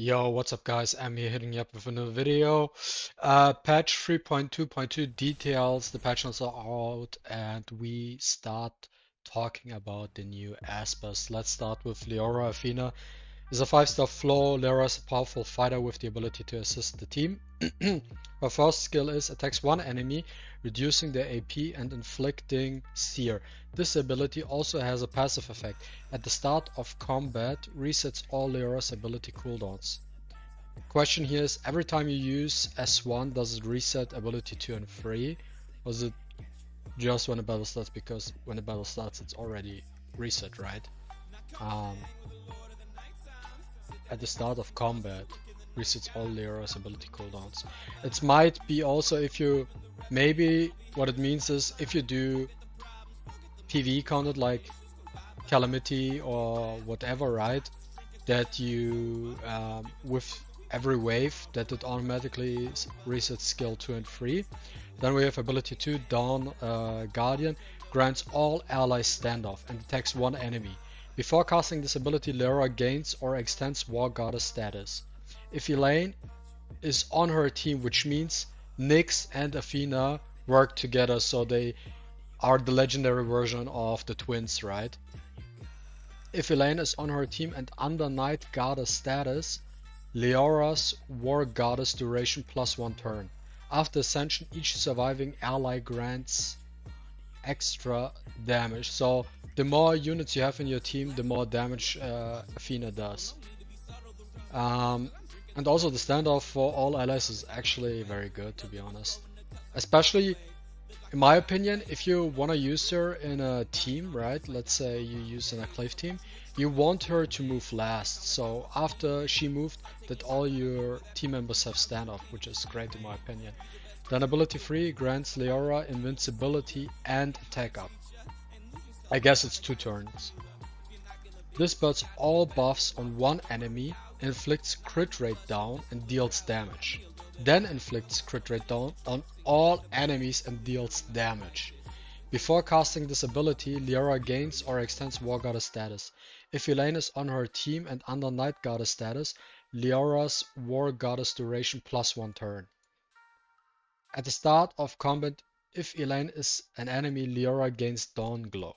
Yo, what's up guys? I'm here hitting you up with another video. Patch 3.2.2 details, the patch notes are out and we start talking about the new aspects. Let's start with Leora. Athena is a 5-star flow. Leora is a powerful fighter with the ability to assist the team. Her first skill is attacks one enemy, reducing their AP and inflicting sear. This ability also has a passive effect. At the start of combat, resets all Leora's ability cooldowns. Question here is, every time you use S1, does it reset ability 2 and 3? Or is it just when the battle starts? Because when the battle starts, it's already reset, right? At the start of combat, resets all Leora's ability cooldowns. It might be also if you, maybe what it means is if you do PV content like Calamity or whatever, right? That you, with every wave, that it automatically resets skill 2 and 3. Then we have ability 2, Dawn Guardian, grants all allies standoff and attacks one enemy. Before casting this ability, Leora gains or extends War Goddess status. If Elaine is on her team, which means Nyx and Athena work together, so they are the legendary version of the twins, right? If Elaine is on her team and under Night Goddess status, Leora's War Goddess duration +1 turn. After Ascension, each surviving ally grants extra damage. So the more units you have in your team, the more damage Athena does. And also the standoff for all allies is actually very good, to be honest. Especially, in my opinion, if you want to use her in a team, right? Let's say you use an Enclave team, you want her to move last. So after she moved, that all your team members have standoff, which is great in my opinion. Then ability 3 grants Leora invincibility and attack up. I guess it's 2 turns. This puts all buffs on one enemy, inflicts crit rate down and deals damage. Then inflicts crit rate down on all enemies and deals damage. Before casting this ability, Leora gains or extends War Goddess status. If Elaine is on her team and under Night Goddess status, Leora's War Goddess duration +1 turn. At the start of combat, if Elaine is an enemy, Leora gains Dawn Glow.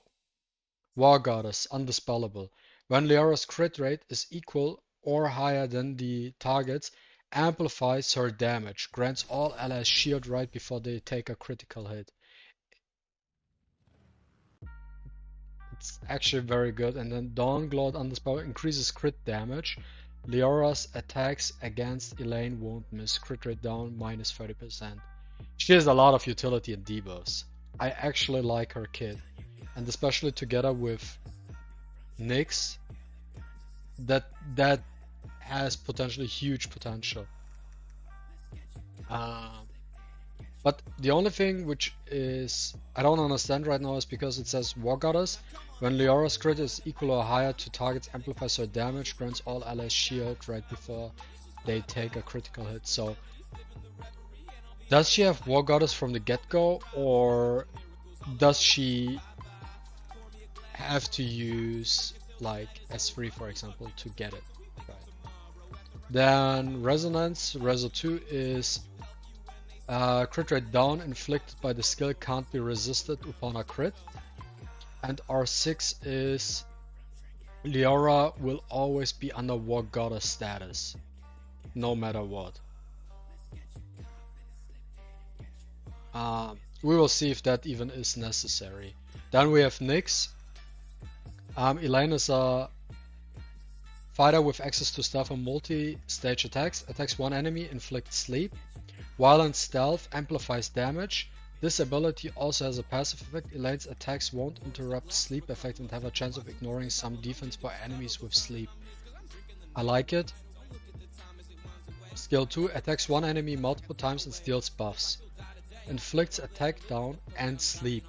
War Goddess, undispellable. When Leora's crit rate is equal or higher than the target's, amplifies her damage, grants all allies shield right before they take a critical hit. It's actually very good. And then Dawn Glow Undispellable increases crit damage. Leora's attacks against Elaine won't miss, crit rate down -30%. She has a lot of utility and debuffs. I actually like her kit, and especially together with Nyx, that has potentially huge potential. But the only thing which is I don't understand right now is because it says War Goddess. When Leora's crit is equal or higher to targets, amplifies her damage, grants all allies shield right before they take a critical hit. So does she have War Goddess from the get-go, or does she have to use like S3 for example to get it? Right. Then Resonance, Reso 2 is crit rate down inflicted by the skill can't be resisted upon a crit. And R6 is Leora will always be under War Goddess status, no matter what. We will see if that even is necessary. Then we have Nyx. Elaine is a fighter with access to stealth and multi-stage attacks. Attacks one enemy, inflicts sleep. While in stealth, amplifies damage. This ability also has a passive effect. Elaine's attacks won't interrupt sleep effect and have a chance of ignoring some defense by enemies with sleep. I like it. Skill 2, attacks one enemy multiple times and steals buffs. Inflicts attack down and sleep.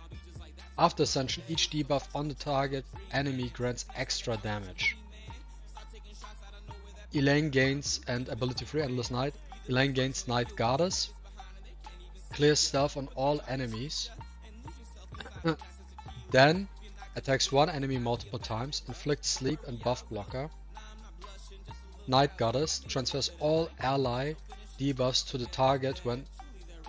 After Ascension, each debuff on the target enemy grants extra damage. Elaine gains, and ability 3, Endless Night. Elaine gains Night Goddess. Clears stealth on all enemies. Then attacks one enemy multiple times, inflicts sleep and buff blocker. Night Goddess transfers all ally debuffs to the target when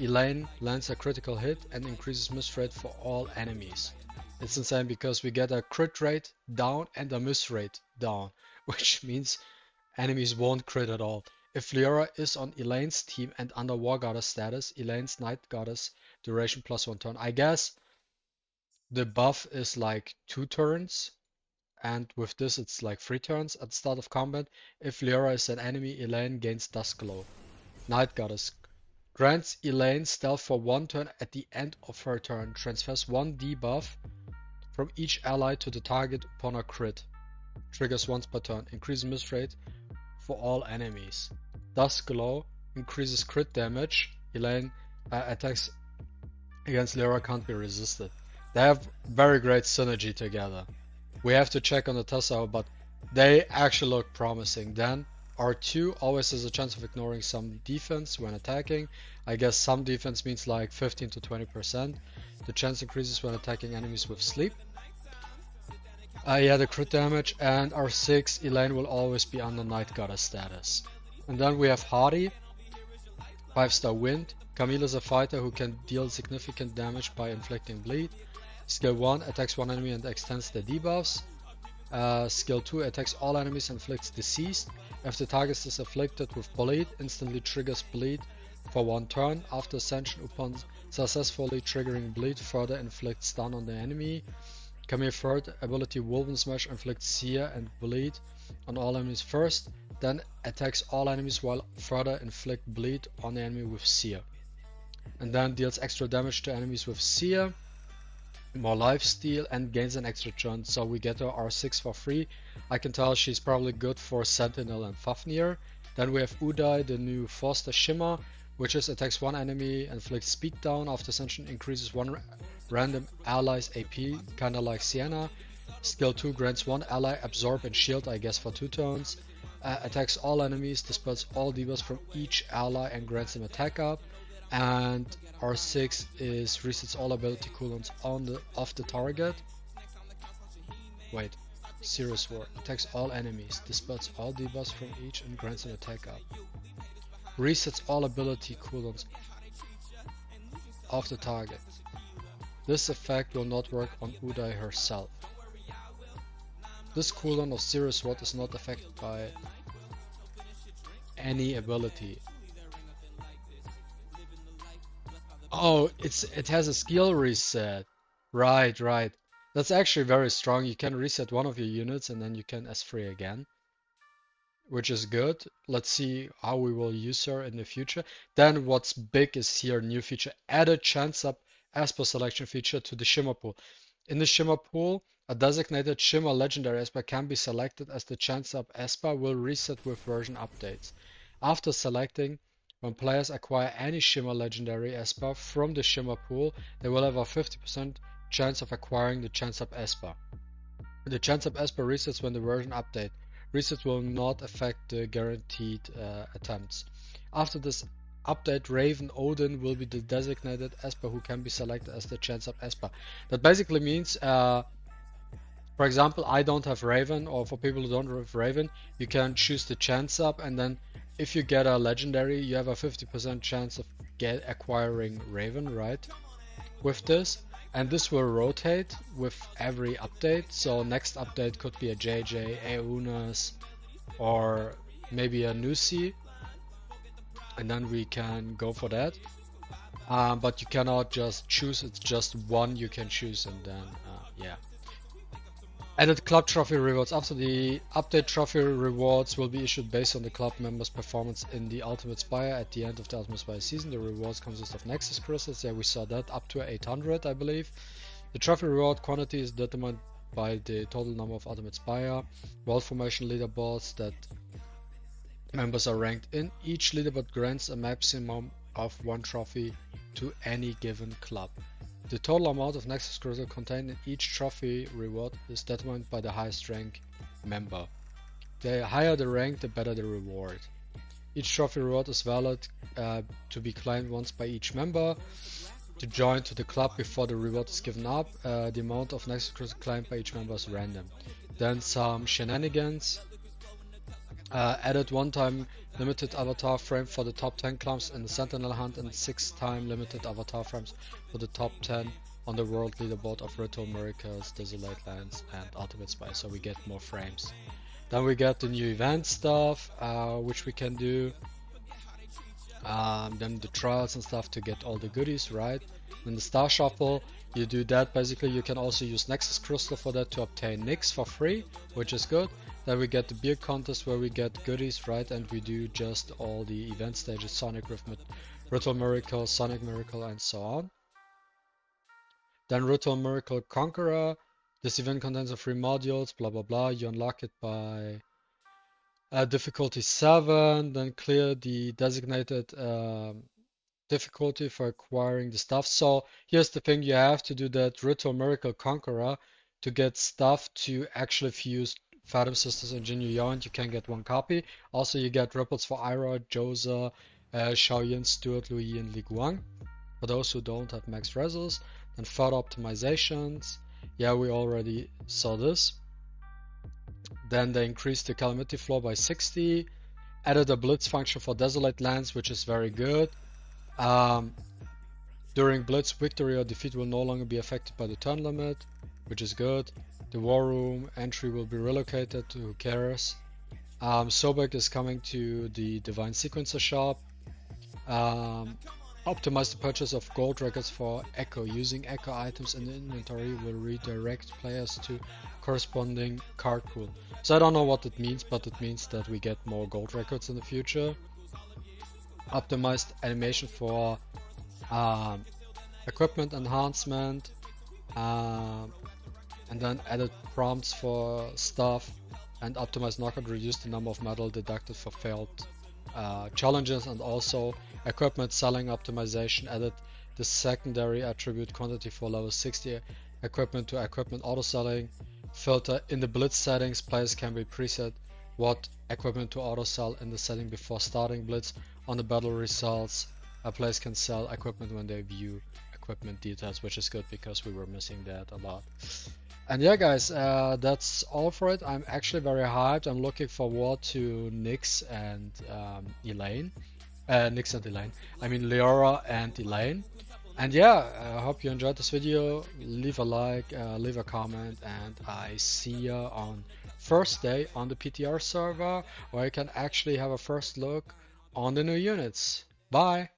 Elaine lands a critical hit and increases miss rate for all enemies. It's insane because we get a crit rate down and a miss rate down, which means enemies won't crit at all. If Leora is on Elaine's team and under War Goddess status, Elaine's Night Goddess duration +1 turn. I guess the buff is like 2 turns, and with this it's like 3 turns at the start of combat. If Leora is an enemy, Elaine gains Duskglow. Night Goddess grants Elaine stealth for 1 turn at the end of her turn, transfers 1 debuff from each ally to the target upon a crit. Triggers once per turn, increases miss rate for all enemies. Duskglow increases crit damage. Elaine attacks against Leora can't be resisted. They have very great synergy together. We have to check on the Tessa, but they actually look promising. Then R2 always has a chance of ignoring some defense when attacking. I guess some defense means like 15 to 20%. The chance increases when attacking enemies with sleep. Yeah, the crit damage. And R6, Elaine will always be under Night Goddess status. And then we have Hati, 5-star Wind. Camille is a fighter who can deal significant damage by inflicting bleed. Skill 1 attacks one enemy and extends their debuffs. Skill 2 attacks all enemies and inflicts deceased. If the target is afflicted with bleed, instantly triggers bleed for 1 turn. After ascension, upon successfully triggering bleed, further inflicts stun on the enemy. Camille third ability Woven Smash inflicts sear and bleed on all enemies first, then attacks all enemies while further inflict bleed on the enemy with sear. And then deals extra damage to enemies with sear, more lifesteal, and gains an extra turn. So we get her R6 for free. I can tell she's probably good for Sentinel and Fafnir. Then we have Uday, the new 4-star Shimmer, which is attacks one enemy, inflicts speed down. After ascension, increases one random ally's AP, kinda like Sienna. Skill 2 grants one ally absorb and shield, I guess for 2 turns. Attacks all enemies, dispels all debuffs from each ally and grants them attack up. And R6 is resets all ability cooldowns off the target. Wait, Serious War attacks all enemies, dispels all debuffs from each and grants them attack up. Resets all ability cooldowns off the target. This effect will not work on Uday herself. This cooldown of Serious War is not affected by any ability. Oh, it has a skill reset. Right. That's actually very strong. You can reset one of your units and then you can S3 again, which is good. Let's see how we will use her in the future. Then what's big is here, new feature, added chance up Esper selection feature to the Shimmer pool. In the Shimmer pool, a designated Shimmer legendary Esper can be selected as the chance up Esper will reset with version updates. After selecting, when players acquire any Shimmer legendary Esper from the Shimmer pool, they will have a 50% chance of acquiring the chance up Esper. The chance up Esper resets when the version update. Reset will not affect the guaranteed attempts. After this update, Raven Odin will be the designated Esper who can be selected as the chance up Esper. That basically means, for example, I don't have Raven, or for people who don't have Raven, you can choose the chance up, and then if you get a legendary, you have a 50% chance of acquiring Raven, right? With this, and this will rotate with every update. So next update could be a JJ, Eunas, or maybe a Nusi, and then we can go for that. But you cannot just choose, it's just one you can choose, and then yeah. Added club trophy rewards. After the update, trophy rewards will be issued based on the club members' performance in the Ultimate Spire at the end of the Ultimate Spire season. The rewards consist of Nexus crystals. Yeah, we saw that, up to 800, I believe. The trophy reward quantity is determined by the total number of Ultimate Spire world formation leaderboards that members are ranked in. Each leaderboard grants a maximum of 1 trophy to any given club. The total amount of Nexus crystal contained in each trophy reward is determined by the highest rank member. The higher the rank, the better the reward. Each trophy reward is valid to be claimed once by each member. To join to the club before the reward is given up, the amount of Nexus crystal claimed by each member is random. Then some shenanigans. Added one-time limited avatar frame for the top 10 clumps in the Sentinel Hunt and 6-time limited avatar frames for the top 10 on the world leaderboard of Ritual Miracles, DISLYTE Lands, and Ultimate Spy, so we get more frames. Then we get the new event stuff, which we can do. Then the trials and stuff to get all the goodies, right? Then the Star Shuffle, you do that. Basically, you can also use Nexus Crystal for that to obtain Nix for free, which is good. Then we get the beer contest where we get goodies, right? And we do just all the event stages, Sonic Rift, Ritual Miracle, Sonic Miracle, and so on. Then Ritual Miracle Conqueror. This event contains a free modules, blah blah blah. You unlock it by difficulty 7, then clear the designated difficulty for acquiring the stuff. So here's the thing, you have to do that Ritual Miracle Conqueror to get stuff to actually fuse Fathom Sisters and Jinyu Yuan. You can get one copy. Also you get ripples for Ira, Joza, Xiaoyan, Stuart, Louis, and Li Guang. For those who don't have max resos. Then further optimizations. Yeah, we already saw this. Then they increased the calamity floor by 60. Added a blitz function for DISLYTE Lands, which is very good. During blitz, victory or defeat will no longer be affected by the turn limit, which is good. The war room entry will be relocated to who cares. Sopdet is coming to the Divine Sequencer shop. Optimize the purchase of gold records for Echo. Using Echo items in the inventory will redirect players to corresponding card pool. So I don't know what it means, but it means that we get more gold records in the future. Optimized animation for equipment enhancement, and then added prompts for stuff, and optimized knockout reduced the number of metal deducted for failed challenges, and also equipment selling optimization added the secondary attribute quantity for level 60 equipment to equipment auto selling filter. In the blitz settings, players can be preset what equipment to auto sell in the setting before starting blitz. On the battle results, players can sell equipment when they view equipment details, which is good because we were missing that a lot. And yeah guys, that's all for it. I'm actually very hyped. I'm looking forward to Nyx and Elaine. Nyx and Elaine. I mean Leora and Elaine. And yeah, I hope you enjoyed this video. Leave a like, leave a comment, and I see ya on first day on the PTR server, where you can actually have a first look on the new units. Bye!